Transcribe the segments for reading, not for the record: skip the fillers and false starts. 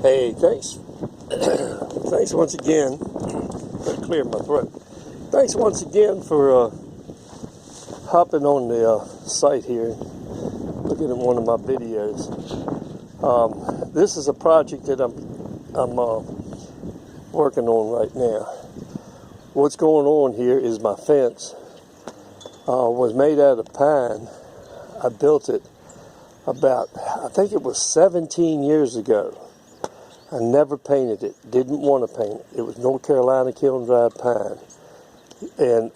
Hey, thanks. Thanks once again. Gotta clear my throat. Thanks once again for hopping on the site here, looking at one of my videos. This is a project that I'm working on right now. What's going on here is my fence was made out of pine. I built it about, I think it was 17 years ago. I never painted it, didn't want to paint it. It was North Carolina kiln-dried pine. And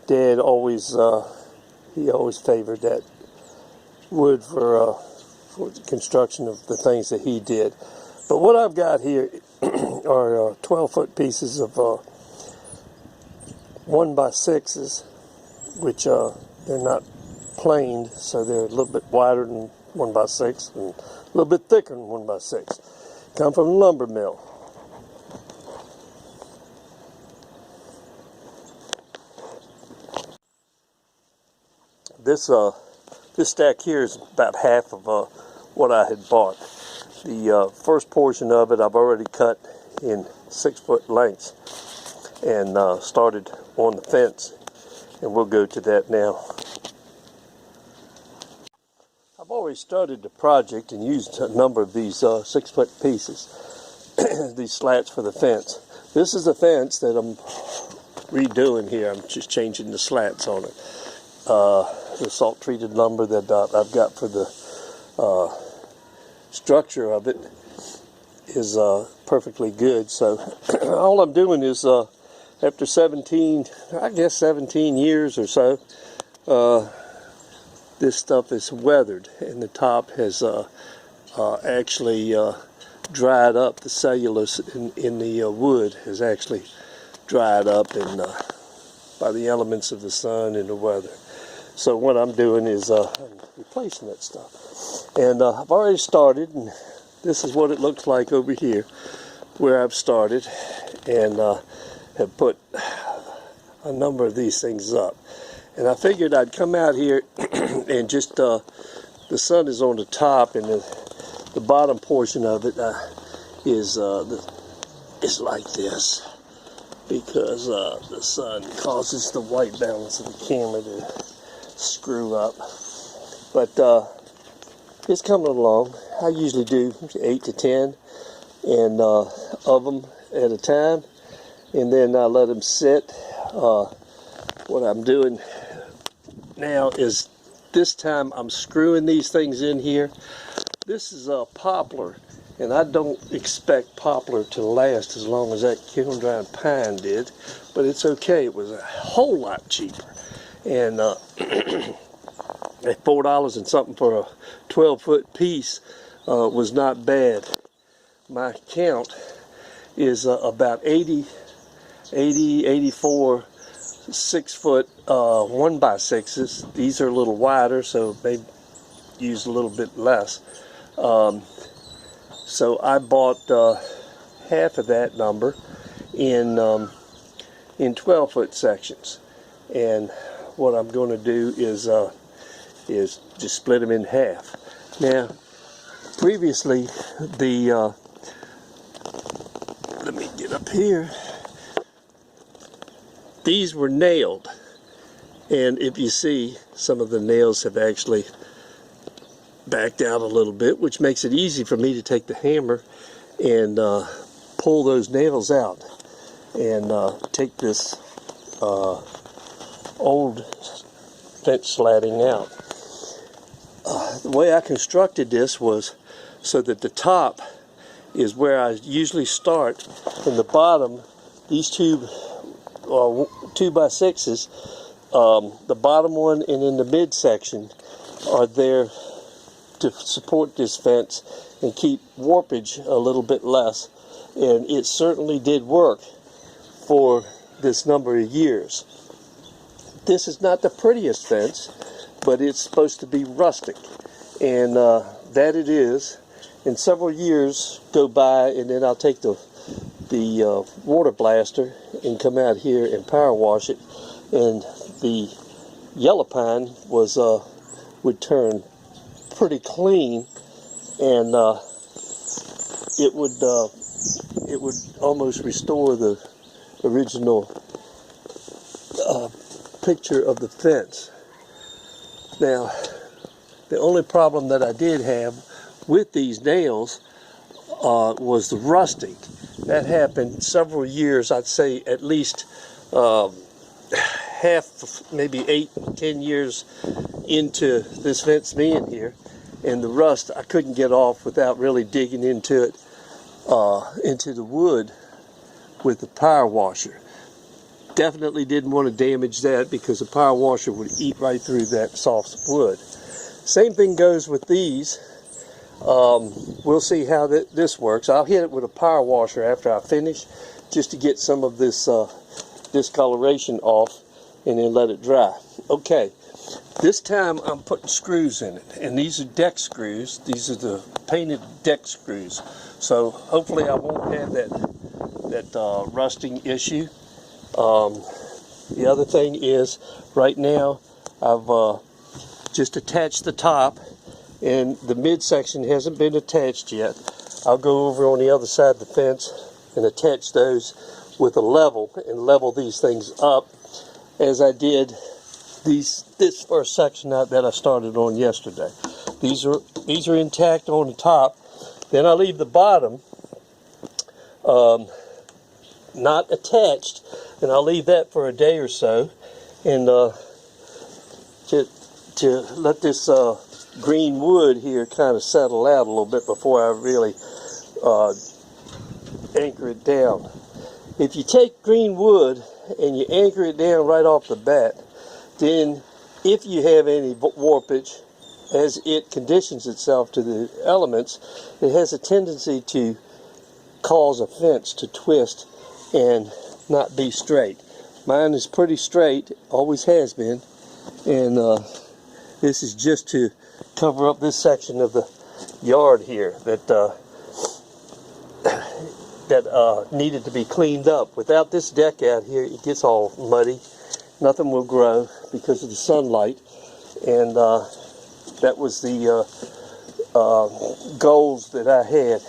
Dad always, he always favored that wood for the construction of the things that he did. But what I've got here are 12-foot pieces of 1x6s, which they're not planed, so they're a little bit wider than 1x6 and a little bit thicker than 1x6. Come from a lumber mill. This stack here is about half of what I had bought. The first portion of it I've already cut in 6-foot lengths and started on the fence, and we'll go to that now. I've already started the project and used a number of these 6-foot pieces, these slats for the fence. This is a fence that I'm redoing here. I'm just changing the slats on it. The salt treated lumber that I've got for the structure of it is perfectly good. So all I'm doing is after 17 years or so, this stuff is weathered, and the top has actually dried up. The cellulose in the wood has actually dried up and by the elements of the sun and the weather. So what I'm doing is I'm replacing that stuff. And I've already started, and this is what it looks like over here where I've started, and have put a number of these things up. And I figured I'd come out here and just, the sun is on the top, and the bottom portion of it is like this, because the sun causes the white balance of the camera to screw up. But it's coming along. I usually do 8 to 10 and of them at a time, and then I let them sit. What I'm doing now is, this time I'm screwing these things in here. This is a poplar, and I don't expect poplar to last as long as that kiln-dried pine did, but it's okay. It was a whole lot cheaper, and at $4 and something for a 12-foot piece was not bad. My count is about 84 6-foot 1x6s. These are a little wider, so they use a little bit less. So I bought half of that number in 12-foot sections, and what I'm going to do is just split them in half. Now, previously, let me get up here. These were nailed, and if you see, some of the nails have actually backed out a little bit, which makes it easy for me to take the hammer and pull those nails out and take this old fence slatting out. The way I constructed this was so that the top is where I usually start, and the bottom, these two 2x6s, the bottom one and in the midsection are there to support this fence and keep warpage a little bit less, and it certainly did work for this number of years. This is not the prettiest fence, but it's supposed to be rustic, and that it is. And several years go by, and then I'll take the water blaster and come out here and power wash it, and the yellow pine would turn pretty clean, and it would almost restore the original picture of the fence. Now, the only problem that I did have with these nails was the rusting. That happened several years, I'd say at least half, maybe 8-10 years into this fence being here, and the rust I couldn't get off without really digging into it, into the wood with the power washer. Definitely didn't want to damage that because the power washer would eat right through that soft wood. Same thing goes with these. We'll see how this works. I'll hit it with a power washer after I finish, just to get some of this discoloration off, and then let it dry. Okay, this time I'm putting screws in it, and these are deck screws. These are the painted deck screws. So hopefully I won't have that rusting issue. The other thing is, right now I've just attached the top, and the midsection hasn't been attached yet. I'll go over on the other side of the fence and attach those with a level, and level these things up as I did this first section out that I started on yesterday. These are intact on the top. Then I leave the bottom not attached, and I'll leave that for a day or so, and to let this green wood here kind of settle out a little bit before I really anchor it down. If you take green wood and you anchor it down right off the bat, then if you have any warpage, as it conditions itself to the elements, it has a tendency to cause a fence to twist and not be straight. Mine is pretty straight, always has been, and this is just to cover up this section of the yard here that needed to be cleaned up. Without this deck out here, it gets all muddy. Nothing will grow because of the sunlight, and that was the goals that I had.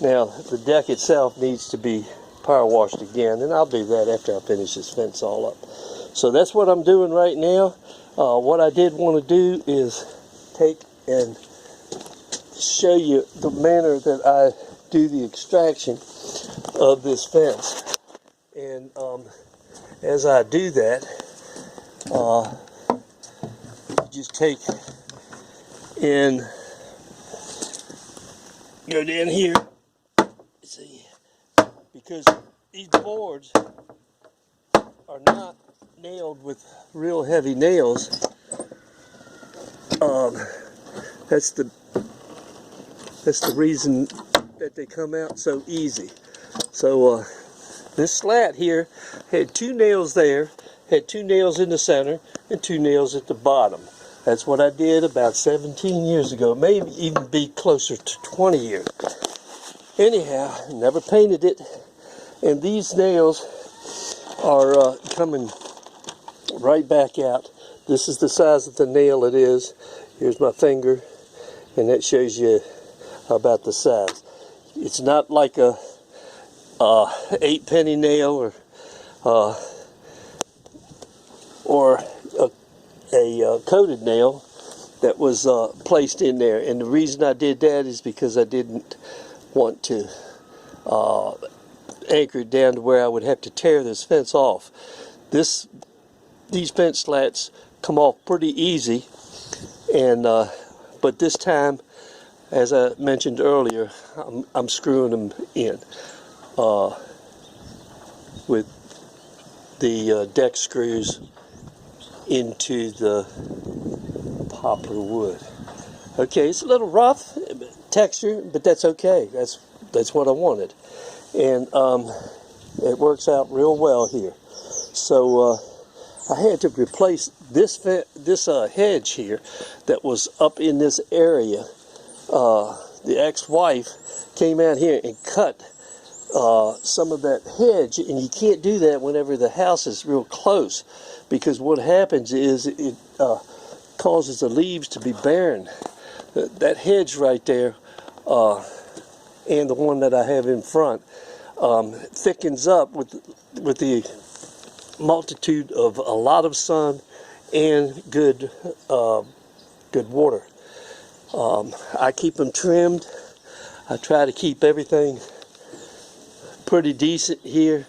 Now, the deck itself needs to be power washed again, and I'll do that after I finish this fence all up. So that's what I'm doing right now. What I did want to do is take and show you the manner that I do the extraction of this fence. And as I do that, just take and go down here. See, because these boards are not nailed with real heavy nails. That's the reason that they come out so easy. So this slat here had 2 nails there, had 2 nails in the center, and 2 nails at the bottom. That's what I did about 17 years ago, maybe even be closer to 20 years. Anyhow, never painted it, and these nails are coming right back out. This is the size of the nail it is. Here's my finger, and that shows you about the size. It's not like a 8-penny nail or a coated nail that was placed in there. And the reason I did that is because I didn't want to anchor it down to where I would have to tear this fence off. These fence slats come off pretty easy, and but this time, as I mentioned earlier, I'm screwing them in with the deck screws into the poplar wood. Okay, it's a little rough texture, but that's okay. That's what I wanted, and it works out real well here. So I had to replace this hedge here that was up in this area. The ex-wife came out here and cut some of that hedge, and you can't do that whenever the house is real close, because what happens is it causes the leaves to be barren. That hedge right there and the one that I have in front thickens up with the multitude of a lot of sun and good water. I keep them trimmed. I try to keep everything pretty decent here,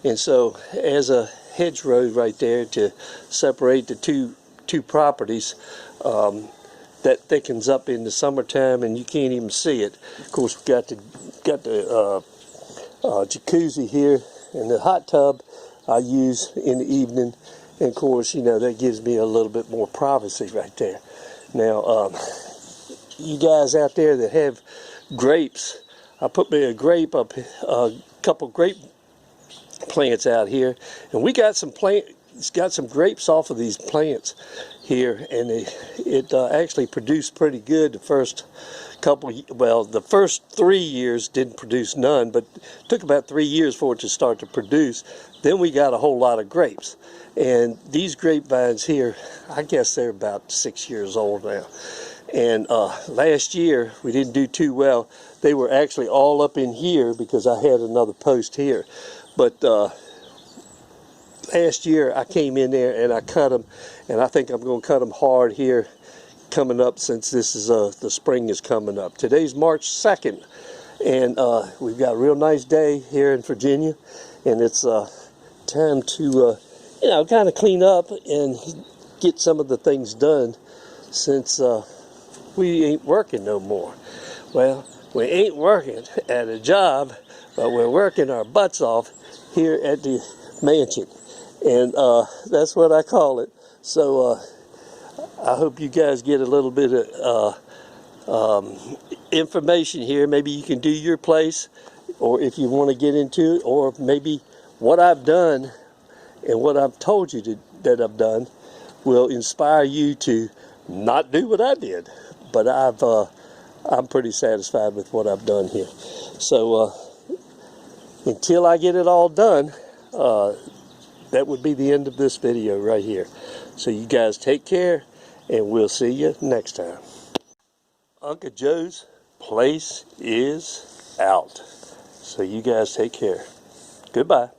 and so as a hedgerow right there to separate the two properties, that thickens up in the summertime and you can't even see it. Of course, we got the jacuzzi here, and the hot tub I use in the evening, and of course, you know, that gives me a little bit more privacy right there. Now, you guys out there that have grapes, I put me a couple grape plants out here, and we got some grapes off of these plants here, and it actually produced pretty good the first the first 3 years didn't produce none, but it took about 3 years for it to start to produce. Then we got a whole lot of grapes, and these grapevines here, I guess they're about 6 years old now. And last year we didn't do too well. They were actually all up in here because I had another post here, but last year I came in there and I cut them, and I think I'm going to cut them hard here coming up, since this is the spring is coming up. Today's March 2nd, and we've got a real nice day here in Virginia, and it's time to you know, kind of clean up and get some of the things done, since we ain't working no more. Well, we ain't working at a job, but we're working our butts off here at the mansion, and that's what I call it. So I hope you guys get a little bit of information here. Maybe you can do your place, or if you want to get into it, or maybe what I've done and what I've told you that I've done will inspire you to not do what I did. But I'm pretty satisfied with what I've done here. So until I get it all done, that would be the end of this video right here. So you guys take care, and we'll see you next time. Uncle Joe's place is out. So you guys take care. Goodbye.